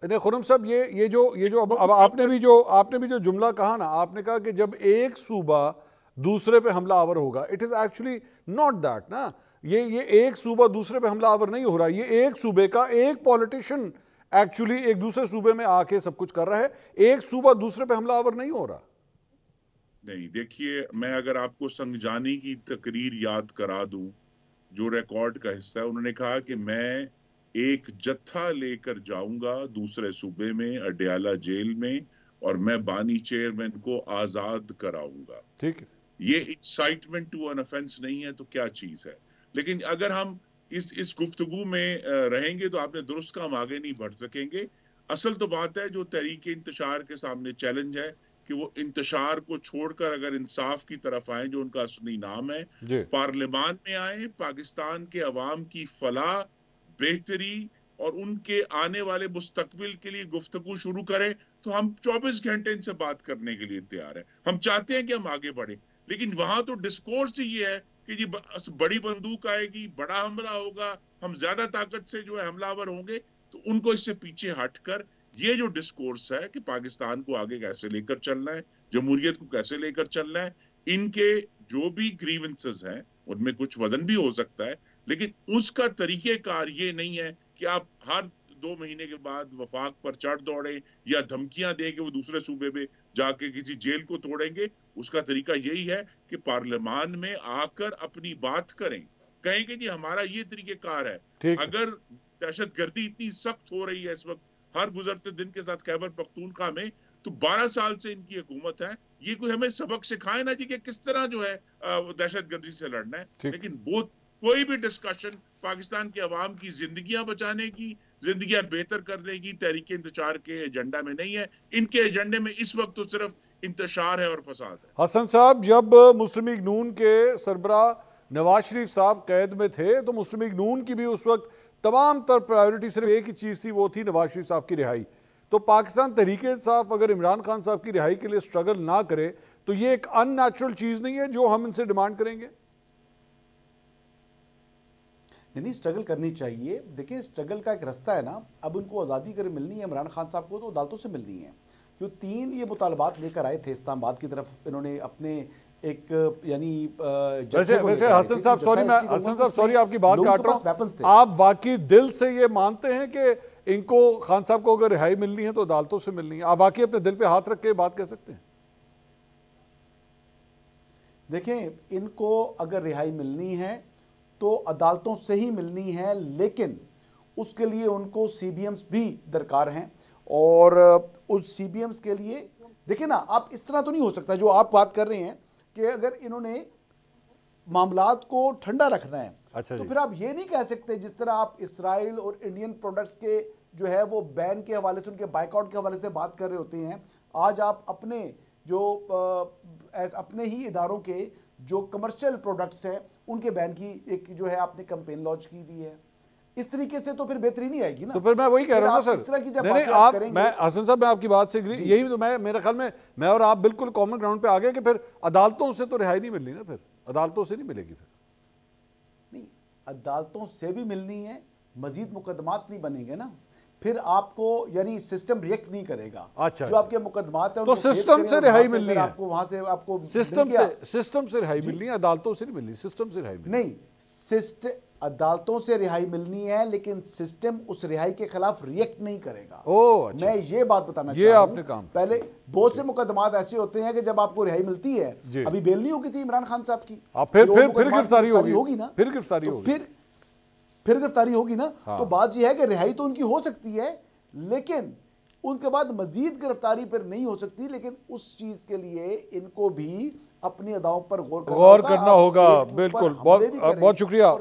नहीं खुरम साहब, ये जो अब आपने भी जो जुमला कहा ना, आपने कहा कि जब एक सूबा दूसरे पे हमला आवर होगा, it is actually not that ना। ये एक सूबा दूसरे पे हमला आवर नहीं हो रहा, ये एक सूबे का एक पॉलिटिशियन एक्चुअली एक दूसरे सूबे में आके सब कुछ कर रहा है, एक सूबा दूसरे पे हमला आवर नहीं हो रहा। नहीं, देखिए, मैं अगर आपको संगजानी की तकरीर याद करा दूं, जो रिकॉर्ड का हिस्सा है, उन्होंने कहा कि मैं एक जत्था लेकर जाऊंगा दूसरे सूबे में, अडयाला जेल में, और मैं बानी चेयरमैन को आजाद कराऊंगा। ठीक है। ये एक्साइटमेंट टू एन ऑफेंस नहीं है तो क्या चीज है? लेकिन अगर हम इस गुफ्तगू में रहेंगे तो आपने दुरुस्त का, हम आगे नहीं बढ़ सकेंगे। असल तो बात है, जो तहरीक इंतशार के सामने चैलेंज है, कि वो इंतशार को छोड़कर अगर इंसाफ की तरफ आए, जो उनका असली नाम है, जी। पार्लियामान में आए, पाकिस्तान के अवाम की फलाह, बेहतरी और उनके आने वाले मुस्तकबिल के लिए गुफ्तगू शुरू करें, तो हम 24 घंटे इनसे बात करने के लिए तैयार हैं। हम चाहते हैं कि हम आगे बढ़े, लेकिन वहां तो डिस्कोर्स ही ये है कि जी बड़ी बंदूक आएगी, बड़ा हमला होगा, हम ज्यादा ताकत से जो है हमलावर होंगे। तो उनको इससे पीछे हटकर ये जो डिस्कोर्स है कि पाकिस्तान को आगे कैसे लेकर चलना है, जमहूरियत को कैसे लेकर चलना है, इनके जो भी ग्रीवेंसेस हैं उनमें कुछ वजन भी हो सकता है, लेकिन उसका तरीकेकार ये नहीं है कि आप हर 2 महीने के बाद वफाक पर चढ़ दौड़े या धमकियां दें कि वो दूसरे सूबे में जाके किसी जेल को तोड़ेंगे। उसका तरीका यही है कि पार्लियामान में आकर अपनी बात करें, कहें कि जी हमारा ये तरीकेकार है। ठीक है। अगर दहशतगर्दी इतनी सख्त हो रही है इस वक्त हर गुजरते दिन के साथ खैबर पख्तूनख्वा में, तो 12 साल से इनकी हुकूमत है, ये कोई हमें सबक सिखाए ना जी कि किस तरह जो है दहशतगर्दी से लड़ना है। ठीक। लेकिन वो कोई भी डिस्कशन पाकिस्तान के अवाम की जिंदगियां बचाने की, जिंदगियां बेहतर करने की तहरीक इंतशार के एजेंडा में नहीं है। इनके एजेंडे में इस वक्त तो सिर्फ इंतशार है और फसाद है। हसन साहब, जब मुस्लिम लीग नून के सरबरा नवाज शरीफ साहब कैद में थे तो मुस्लिम लीग नून की भी उस वक्त तमाम तर प्रायोरिटी सिर्फ एक ही चीज़ थी, वो थी नवाज शरीफ साहब की रिहाई। तो पाकिस्तान तहरीक इंसाफ अगर इमरान खान साहब की रिहाई के लिए स्ट्रगल ना करे तो ये एक अननेचुरल चीज़ नहीं है जो हम इनसे डिमांड करेंगे? नहीं, स्ट्रगल करनी चाहिए। देखिए, स्ट्रगल का एक रास्ता है ना। अब उनको आज़ादी अगर मिलनी है इमरान खान साहब को, तो अदालतों से मिलनी है। जो 3 ये मुतालबात लेकर आए थे इस्लामाबाद की तरफ, इन्होंने अपने एक यानी वैसे हसन साहब सॉरी आपकी बात काट रहा हूं, आप वाकई दिल से ये मानते हैं कि इनको, खान साहब को अगर रिहाई मिलनी है तो अदालतों से मिलनी है? आप वाकई अपने दिल पे हाथ रख के बात कह सकते हैं? देखें, इनको अगर रिहाई मिलनी है तो अदालतों से ही मिलनी है, लेकिन उसके लिए उनको सीबीएम्स भी दरकार हैं। और उस सीबीएम्स के लिए देखिए ना, आप इस तरह तो नहीं हो सकता जो आप बात कर रहे हैं कि अगर इन्होंने मामलात को ठंडा रखना है, अच्छा तो जी। फिर आप ये नहीं कह सकते जिस तरह आप इसराइल और इंडियन प्रोडक्ट्स के जो है वो बैन के हवाले से, उनके बाइकआउट के हवाले से बात कर रहे होते हैं। आज आप अपने जो अपने ही इदारों के जो कमर्शियल प्रोडक्ट्स हैं उनके बैन की एक जो है आपने कैंपेन लॉन्च की हुई है। इस तरीके से तो फिर बेहतरी नहीं आएगी ना। तो फिर मैं वही कह रहा हूँ ना सर, इस तरह की जब नहीं आप आप, करेंगे, मैं हसन साहब, मैं आपकी बात से यही तो मेरे ख्याल में मैं और आप बिल्कुल कॉमन ग्राउंड पे आ गए कि फिर अदालतों से तो रिहाई नहीं मिलनी ना, फिर अदालतों से नहीं मिलेगी। फिर नहीं, अदालतों से भी मिलनी है, मजीद मुकदमात नहीं बनेंगे ना, फिर आपको यानी सिस्टम रिएक्ट नहीं करेगा। अच्छा, जो आपके मुकदमात है तो सिस्टम से रिहाई मिलनी है, आपको वहां से आपको सिस्टम से रिहाई मिलनी है, अदालतों से नहीं मिलनी, सिस्टम से रिहाई मिलनी नहीं। अदालतों से रिहाई मिलनी है, लेकिन सिस्टम उस रिहाई के खिलाफ रिएक्ट नहीं करेगा। अच्छा। मैं ये बात बताना ये आपने काम पहले बहुत से मुकदमात ऐसे होते हैं कि जब आपको रिहाई मिलती है, अभी बेल नहीं होगी थी इमरान खान साहब की, फिर गिरफ्तारी होगी ना, फिर गिरफ्तारी होगी, फिर गिरफ्तारी होगी ना। तो बात यह है कि रिहाई तो उनकी हो सकती है, लेकिन उनके बाद मजीद गिरफ्तारी पर नहीं हो सकती। लेकिन उस चीज के लिए इनको भी अपनी अदाओं पर गौर करना होगा। बिल्कुल। बहुत शुक्रिया।